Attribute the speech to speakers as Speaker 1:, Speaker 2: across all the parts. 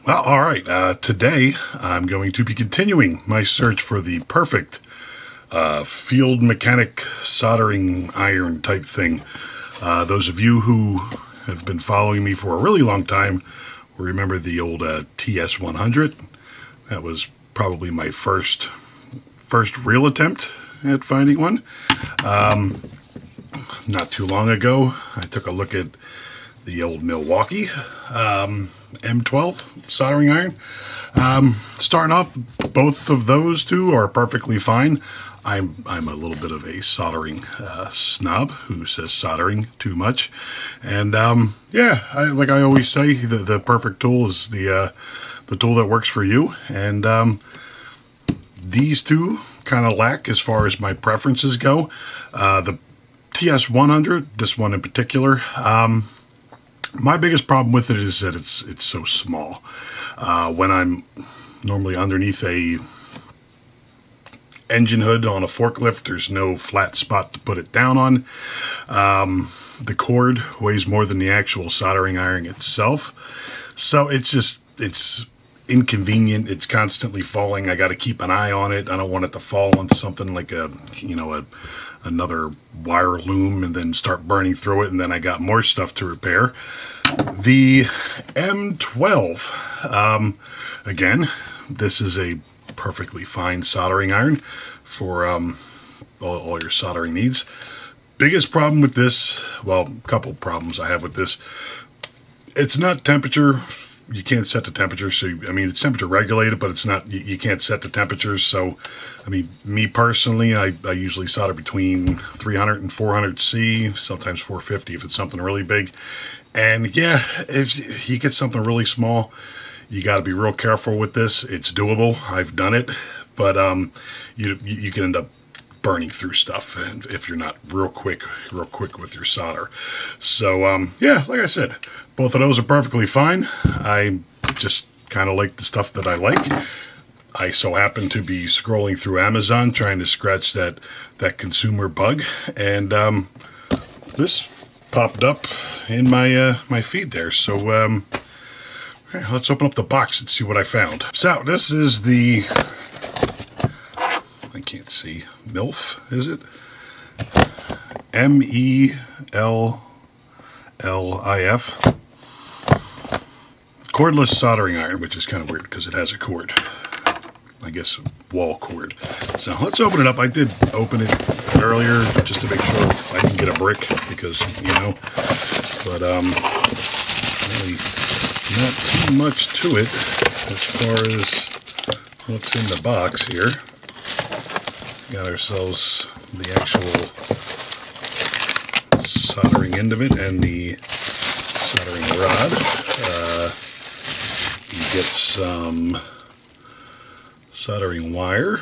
Speaker 1: Well, all right. Today, I'm going to be continuing my search for the perfect field mechanic soldering iron type thing. Those of you who have been following me for a really long time will remember the old TS100. That was probably my first real attempt at finding one. Not too long ago, I took a look at the old Milwaukee M12 soldering iron. Starting off, both of those two are perfectly fine. I'm a little bit of a soldering snob who says soldering too much, and yeah, like I always say, the perfect tool is the tool that works for you, and these two kind of lack as far as my preferences go. The TS100, this one in particular, my biggest problem with it is that it's so small. When I'm normally underneath a engine hood on a forklift, there's no flat spot to put it down on. The cord weighs more than the actual soldering iron itself, so it's inconvenient. It's constantly falling. I got to keep an eye on it. I don't want it to fall onto something like another wire loom and then start burning through it, and then I got more stuff to repair. The M12, again, this is a perfectly fine soldering iron for all your soldering needs. Biggest problem with this, well, a couple problems I have with this. It's not temperature. You can't set the temperature, so I mean it's temperature regulated, but it's not. You can't set the temperatures. So, I mean, me personally, I usually solder between 300 and 400 C, sometimes 450 if it's something really big. And yeah, if you get something really small, you got to be real careful with this. It's doable. I've done it, but you can end up burning through stuff, and if you're not real quick with your solder. So yeah, like I said, both of those are perfectly fine. I just kind of like the stuff that I like. I so happen to be scrolling through Amazon trying to scratch that consumer bug, and this popped up in my my feed there. So let's open up the box and see what I found. So this is the, I can't see, MILF, is it? M-E-L-L-I-F. Cordless soldering iron, which is kind of weird because it has a cord. I guess wall cord. So let's open it up. I did open it earlier just to make sure I can get a brick because, you know, but really not too much to it as far as what's in the box here. Got ourselves the actual soldering end of it and the soldering rod. You get some soldering wire.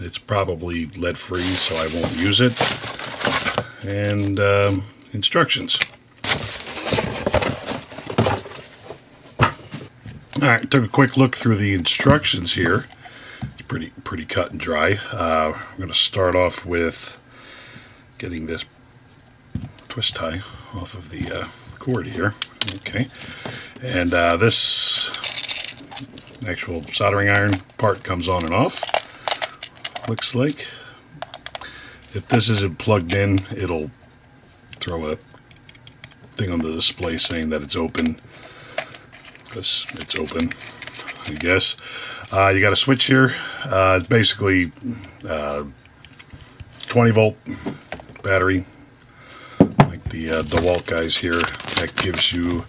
Speaker 1: It's probably lead-free, so I won't use it. And instructions. All right, took a quick look through the instructions here. Pretty cut and dry. I'm going to start off with getting this twist tie off of the cord here. Okay, and this actual soldering iron part comes on and off. Looks like if this isn't plugged in, it'll throw a thing on the display saying that it's open, because it's open, I guess. You got a switch here. It's basically 20 volt battery, like the DeWalt guys here. That gives you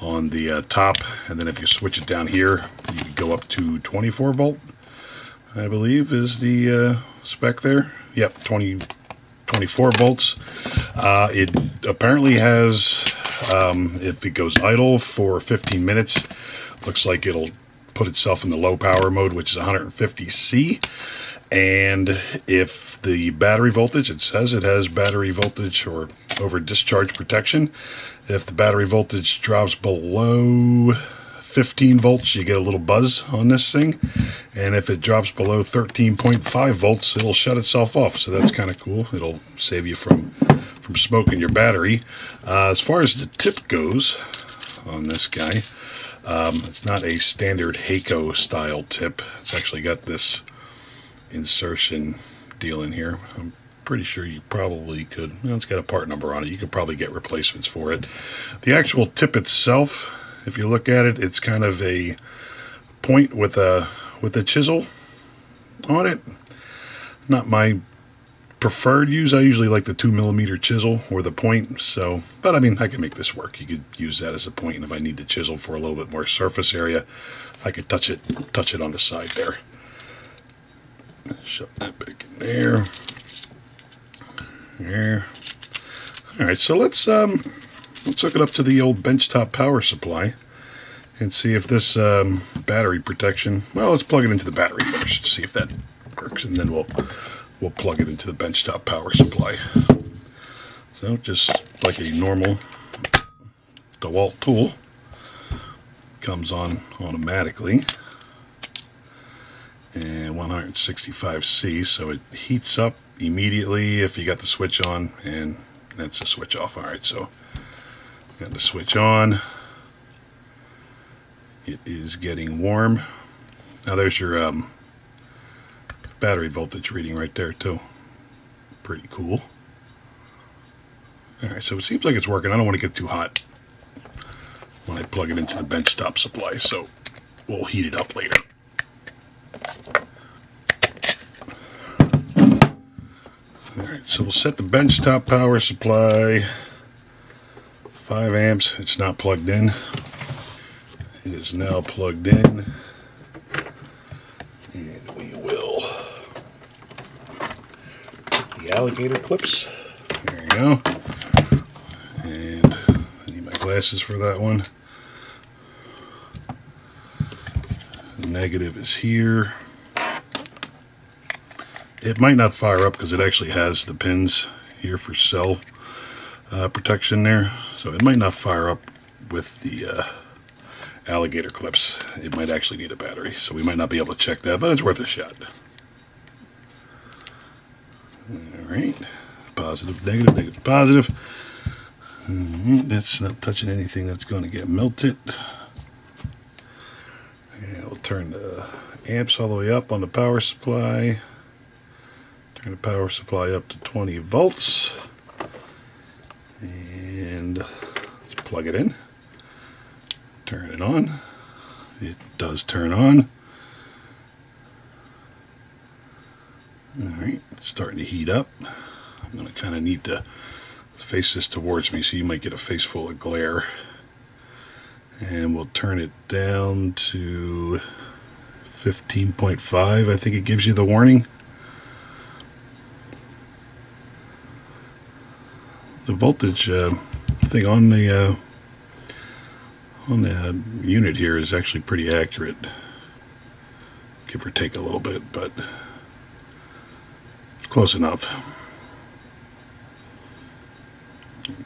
Speaker 1: on the top, and then if you switch it down here, you can go up to 24 volt. I believe is the spec there. Yep, 24 volts. It apparently has, if it goes idle for 15 minutes, looks like it'll put itself in the low power mode, which is 150 C. And if the battery voltage, it says it has battery voltage or over discharge protection. If the battery voltage drops below 15 volts, you get a little buzz on this thing. And if it drops below 13.5 volts, it'll shut itself off. So that's kind of cool. It'll save you from smoking your battery. As far as the tip goes, on this guy. It's not a standard Hakko style tip. It's actually got this insertion deal in here. I'm pretty sure you probably could, well, it's got a part number on it. You could probably get replacements for it. The actual tip itself, if you look at it, it's kind of a point with a chisel on it. Not my preferred use. I usually like the 2mm chisel or the point. So, but I mean, I can make this work. You could use that as a point, and if I need to chisel for a little bit more surface area, I could touch it on the side there. Shove that back in there. There. All right, so let's hook it up to the old benchtop power supply and see if this battery protection. Well, let's plug it into the battery first, see if that works, and then we'll plug it into the benchtop power supply. So just like a normal DeWalt tool, comes on automatically, and 165C, so it heats up immediately if you got the switch on, and that's the switch off. All right, so got the switch on. It is getting warm. Now there's your battery voltage reading right there too. Pretty cool. All right, so it seems like it's working. I don't want to get too hot when I plug it into the benchtop supply, so we'll heat it up later. All right, so we'll set the benchtop power supply 5 amps. It's not plugged in. It is now plugged in, and we will the alligator clips. There you go. And I need my glasses for that one. The negative is here. It might not fire up because it actually has the pins here for cell protection there, so it might not fire up with the alligator clips. It might actually need a battery, so we might not be able to check that, but it's worth a shot. Alright, positive, negative, negative, positive. That's not touching anything that's going to get melted. And we'll turn the amps all the way up on the power supply. Turn the power supply up to 20 volts. And let's plug it in. Turn it on. It does turn on. Alright, it's starting to heat up. I'm going to kind of need to face this towards me so you might get a face full of glare. And we'll turn it down to 15.5. I think it gives you the warning. The voltage thing on the unit here is actually pretty accurate, give or take a little bit, but close enough.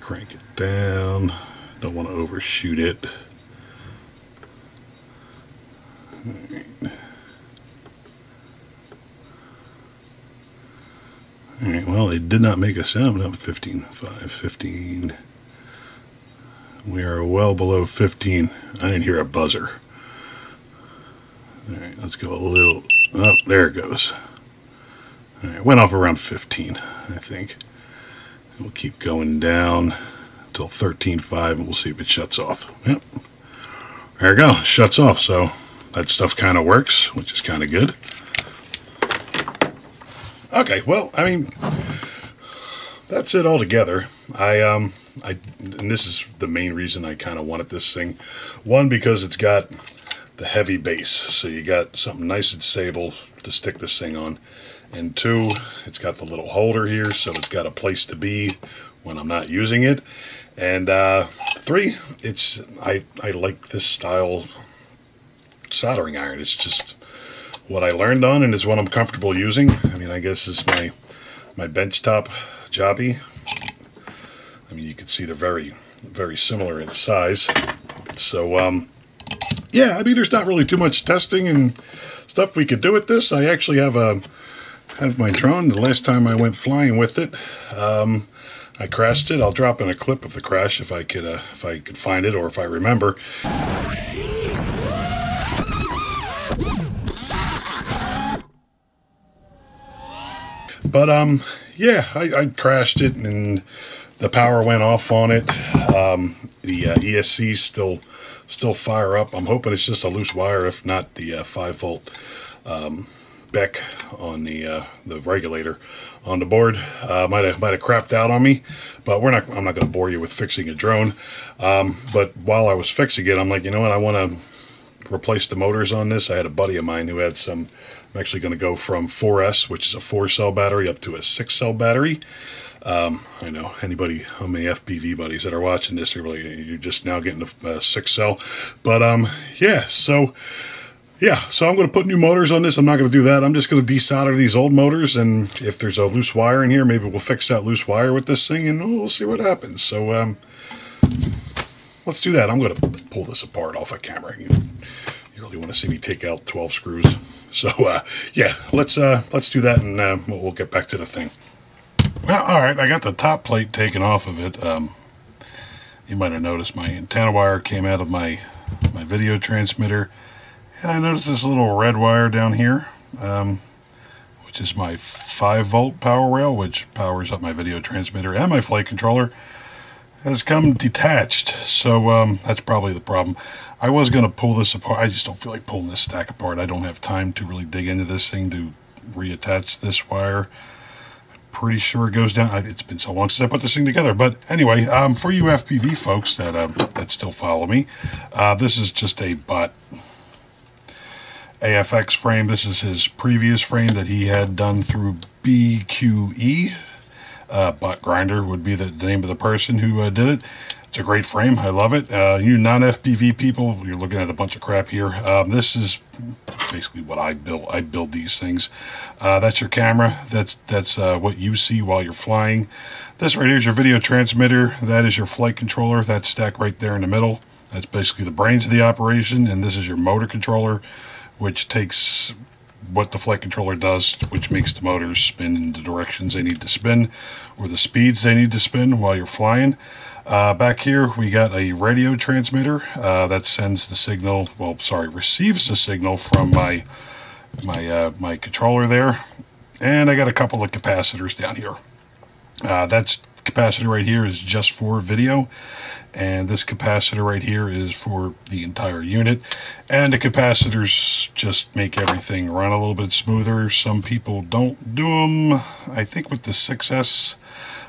Speaker 1: Crank it down. Don't want to overshoot it. Alright, well, it did not make a sound. Not 15, 5, 15. We are well below 15. I didn't hear a buzzer. Alright, let's go a little. Oh, there it goes. Alright, went off around 15, I think. We'll keep going down until 13.5, and we'll see if it shuts off. Yep. There we go. Shuts off, so that stuff kind of works, which is kind of good. Okay, well, I mean, that's it all together. And this is the main reason I kind of wanted this thing. One, because it's got the heavy base, so you got something nice and stable to stick this thing on. And two, it's got the little holder here, so it's got a place to be when I'm not using it. And three, I like this style soldering iron. It's just what I learned on, and is what I'm comfortable using. I mean, I guess it's my benchtop jobby. I mean, you can see they're very, very similar in size. So, yeah, I mean, there's not really too much testing and stuff we could do with this. I actually have my drone. The last time I went flying with it, I crashed it. I'll drop in a clip of the crash if I could find it or if I remember. But yeah, I crashed it and the power went off on it. The ESCs still fire up. I'm hoping it's just a loose wire, if not the 5-volt Beck on the regulator on the board. Might have crapped out on me, but I'm not going to bore you with fixing a drone. But while I was fixing it, I'm like, you know what, I want to replace the motors on this. I had a buddy of mine who had some. I'm actually going to go from 4S, which is a 4-cell battery, up to a 6-cell battery. I know anybody, how many FPV buddies that are watching this, you're just now getting a 6-cell. But yeah, so I'm going to put new motors on this. I'm not going to do that. I'm just going to desolder these old motors, and if there's a loose wire in here, maybe we'll fix that loose wire with this thing, and we'll see what happens. So let's do that. I'm going to pull this apart off a camera. You really want to see me take out 12 screws. So yeah, let's do that, and we'll get back to the thing. Well, all right, I got the top plate taken off of it. You might have noticed my antenna wire came out of my video transmitter, and I noticed this little red wire down here, which is my 5-volt power rail, which powers up my video transmitter and my flight controller, has come detached. So that's probably the problem. I was going to pull this apart. I just don't feel like pulling this stack apart. I don't have time to really dig into this thing to reattach this wire. Pretty sure it goes down. It's been so long since I put this thing together. But anyway, for you FPV folks that still follow me, this is just a Bot AFX frame. This is his previous frame that he had done through BQE. Bot Grinder would be the name of the person who did it. It's a great frame. I love it. You non-FPV people, you're looking at a bunch of crap here. This is basically what I build. I build these things. That's your camera. That's what you see while you're flying. This right here is your video transmitter. That is your flight controller. That's stacked right there in the middle. That's basically the brains of the operation. And this is your motor controller, which takes what the flight controller does, which makes the motors spin in the directions they need to spin, or the speeds they need to spin while you're flying. Back here we got a radio transmitter that sends the signal, receives the signal from my controller there. And I got a couple of capacitors down here. That's capacitor right here is just for video, and this capacitor right here is for the entire unit. And the capacitors just make everything run a little bit smoother. Some people don't do them. I think with the 6S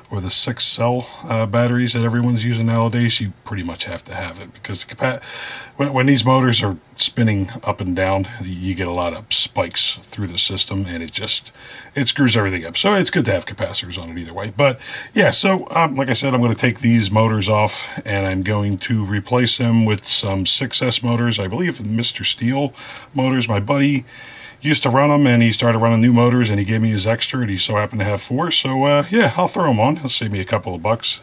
Speaker 1: or the 6-cell batteries that everyone's using nowadays, you pretty much have to have it, because when these motors are spinning up and down, you get a lot of spikes through the system, and it screws everything up. So it's good to have capacitors on it either way. But yeah, so like I said, I'm going to take these motors off, and I'm going to replace them with some 6S motors. I believe Mr. Steel motors. My buddy used to run them, and he started running new motors, and he gave me his extra, and he so happened to have 4. So yeah, I'll throw them on. It'll save me a couple of bucks.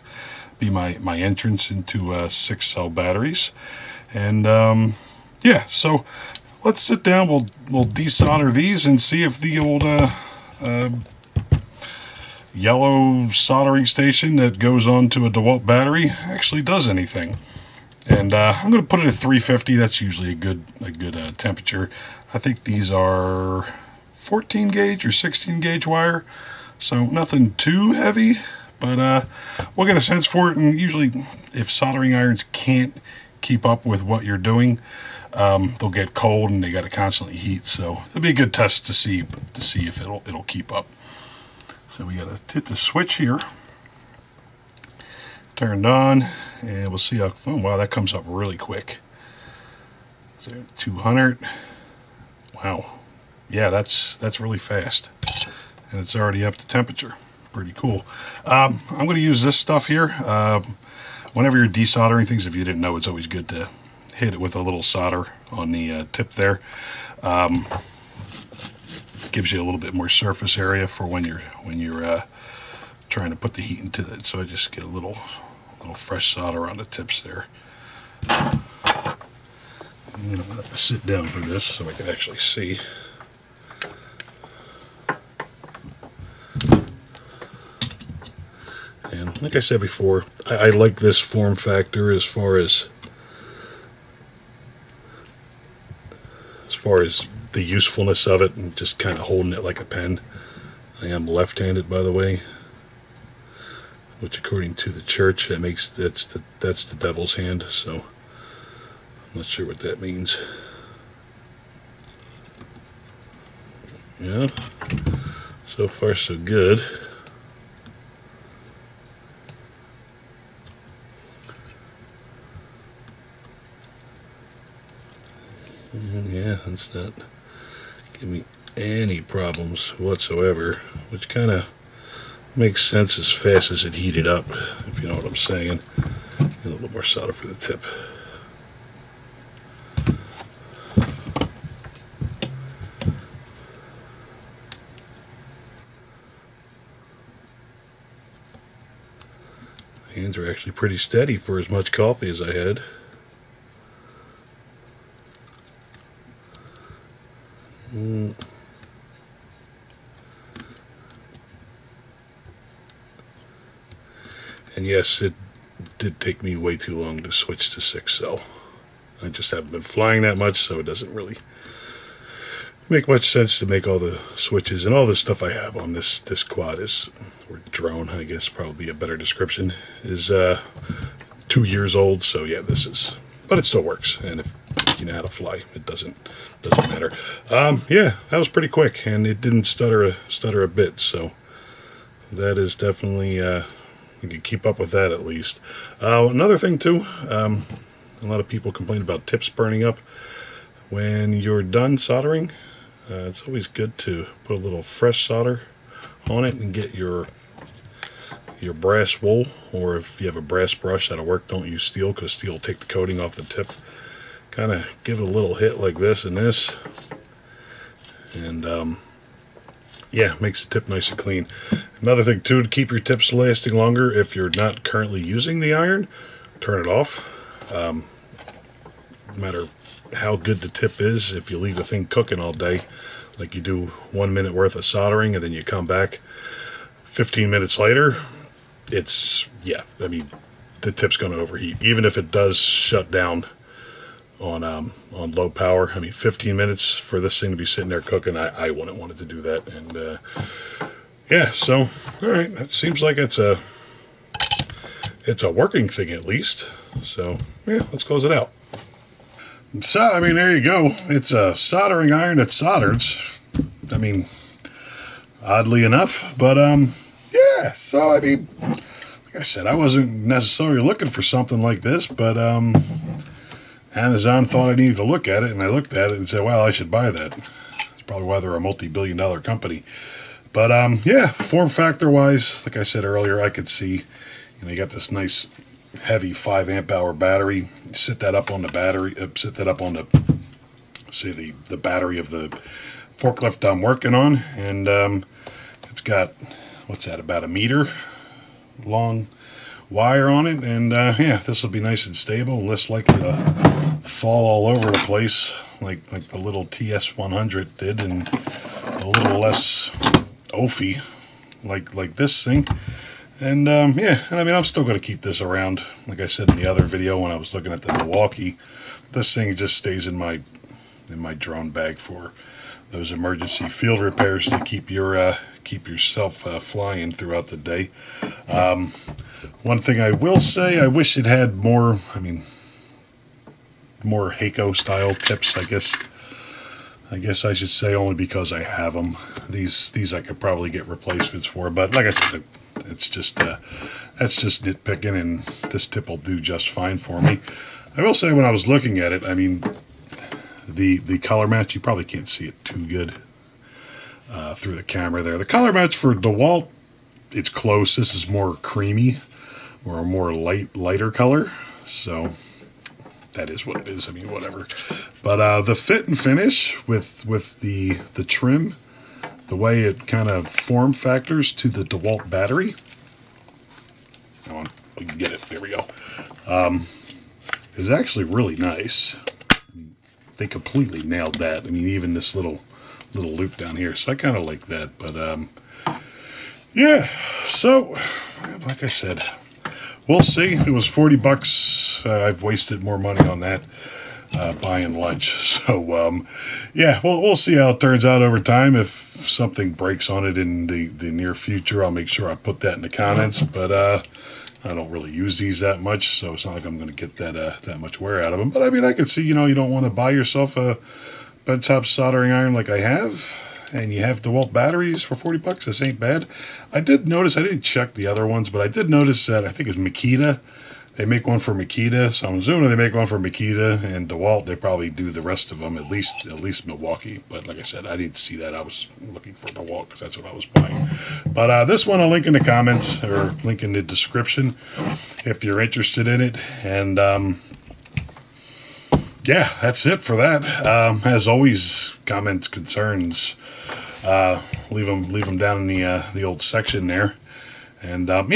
Speaker 1: Be my entrance into 6-cell batteries. And yeah, so let's sit down. We'll desolder these and see if the old yellow soldering station that goes onto a DeWalt battery actually does anything. And I'm going to put it at 350. That's usually a good temperature. I think these are 14 gauge or 16 gauge wire, so nothing too heavy, but we'll get a sense for it. And usually if soldering irons can't keep up with what you're doing, they'll get cold and they got to constantly heat. So it'll be a good test to see if it'll keep up. So we got to hit the switch here, turned on, and we'll see how. Oh wow, that comes up really quick. So 200. Wow, yeah, that's really fast, and it's already up to temperature. Pretty cool. I'm going to use this stuff here. Whenever you're desoldering things, if you didn't know, it's always good to hit it with a little solder on the tip there. Gives you a little bit more surface area for when you're trying to put the heat into it. So I just get a little fresh solder on the tips there. And I'm going to have to sit down for this so I can actually see. And like I said before, I like this form factor as far as the usefulness of it, and just kind of holding it like a pen. I am left-handed, by the way, which according to the church, that's the devil's hand, so I'm not sure what that means. Yeah, so far so good. Yeah, that's not give me any problems whatsoever, which kind of makes sense as fast as it heated up, if you know what I'm saying. A little bit more solder for the tip. Hands are actually pretty steady for as much coffee as I had. And yes, it did take me way too long to switch to 6-cell. I just haven't been flying that much, so it doesn't really make much sense to make all the switches. And all the stuff I have on this quad is, or drone, I guess probably a better description, is 2 years old. So yeah, this is, but it still works. And if you know how to fly, it doesn't matter. Yeah, that was pretty quick, and it didn't stutter a bit. So that is definitely. You can keep up with that at least. Another thing too, a lot of people complain about tips burning up. When you're done soldering, it's always good to put a little fresh solder on it and get your brass wool, or if you have a brass brush, that'll work. Don't use steel, because steel will take the coating off the tip. Kind of give it a little hit like this and this, and yeah, makes the tip nice and clean. Another thing too, to keep your tips lasting longer, if you're not currently using the iron, turn it off. No matter how good the tip is, if you leave the thing cooking all day, like you do 1 minute worth of soldering and then you come back 15 minutes later, it's, yeah, I mean, the tip's going to overheat. Even if it does shut down on low power, I mean, 15 minutes for this thing to be sitting there cooking, I wouldn't want it to do that. And yeah, so all right, that seems like it's a working thing at least. So yeah, let's close it out. So I mean, there you go. It's a soldering iron that solders. I mean, oddly enough, but yeah. So I mean, like I said, I wasn't necessarily looking for something like this, but Amazon thought I needed to look at it, and I looked at it and said, well, I should buy that. That's probably why they're a multi-billion-dollar company. But yeah, form factor wise, like I said earlier, I could see, you know, you got this nice heavy 5 amp hour battery. Sit that up on the battery, sit that up on the, say, the battery of the forklift I'm working on, and it's got, what's that, about 1 meter long wire on it, and yeah, this will be nice and stable and less likely to fall all over the place like the little TS100 did, and a little less oafy like this thing. And yeah, and I mean, I'm still going to keep this around. Like I said in the other video when I was looking at the Milwaukee, this thing just stays in my drone bag for those emergency field repairs to keep yourself flying throughout the day. One thing I will say, I wish it had more, I mean, more Hakko style tips, I guess I should say, only because I have them. These I could probably get replacements for, but like I said, it's just that's just nitpicking, and this tip will do just fine for me. I will say, when I was looking at it, I mean, the color match, you probably can't see it too good through the camera there. The color match for DeWalt, it's close. This is more creamy, or a more lighter color, so that is what it is. I mean, whatever. But the fit and finish with the trim, the way it kind of form factors to the DeWalt battery. Come on, we can get it. There we go. Is actually really nice. I mean, they completely nailed that. I mean, even this little loop down here. So I kind of like that. But Yeah, so like I said, we'll see. It was 40 bucks. I've wasted more money on that buying lunch. So yeah, we'll see how it turns out over time. If something breaks on it in the near future, I'll make sure I put that in the comments. But I don't really use these that much, so it's not like I'm going to get that much wear out of them. But I mean, I could see, you don't want to buy yourself a benchtop soldering iron like I have, and you have DeWalt batteries for 40 bucks. This ain't bad. I did notice, I didn't check the other ones, but I did notice that I think it's Makita. They make one for Makita, so I'm assuming they make one for Makita, and DeWalt, they probably do the rest of them, at least Milwaukee. But like I said, I didn't see that. I was looking for DeWalt because that's what I was buying. But this one I'll link in the comments, or link in the description if you're interested in it. And yeah, that's it for that. As always, comments, concerns, leave them down in the old section there. And one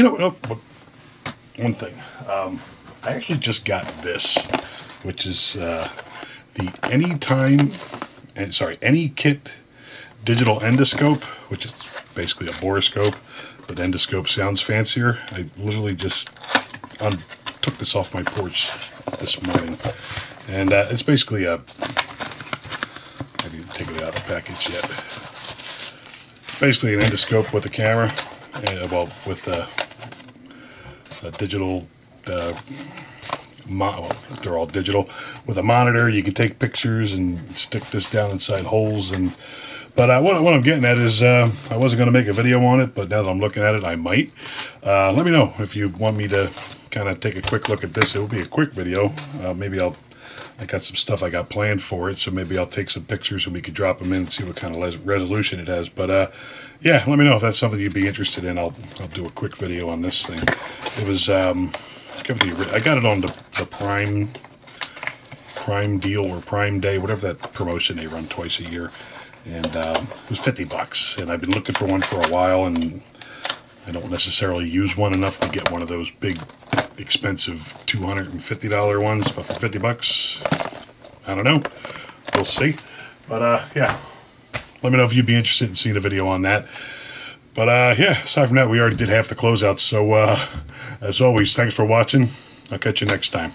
Speaker 1: thing, I actually just got this, which is the AnyKit digital endoscope, which is basically a borescope, but endoscope sounds fancier. I literally just took this off my porch this morning, and it's basically I didn't take it out of the package yet. Basically an endoscope with a camera, with a digital, they're all digital, with a monitor. You can take pictures and stick this down inside holes. But what I'm getting at is, I wasn't going to make a video on it, but now that I'm looking at it, I might. Let me know if you want me to kind of take a quick look at this. It will be a quick video. Maybe I got some stuff I got planned for it, so maybe I'll take some pictures and we could drop them in and see what kind of resolution it has. But yeah, let me know if that's something you'd be interested in. I'll do a quick video on this thing. It was I got it on the Prime deal or Prime Day, whatever that promotion they run twice a year, and it was 50 bucks. And I've been looking for one for a while, and I don't necessarily use one enough to get one of those big, expensive $250 ones, but for 50 bucks, I don't know. We'll see. But yeah, let me know if you'd be interested in seeing a video on that. But yeah, aside from that, we already did half the closeouts. So as always, thanks for watching. I'll catch you next time.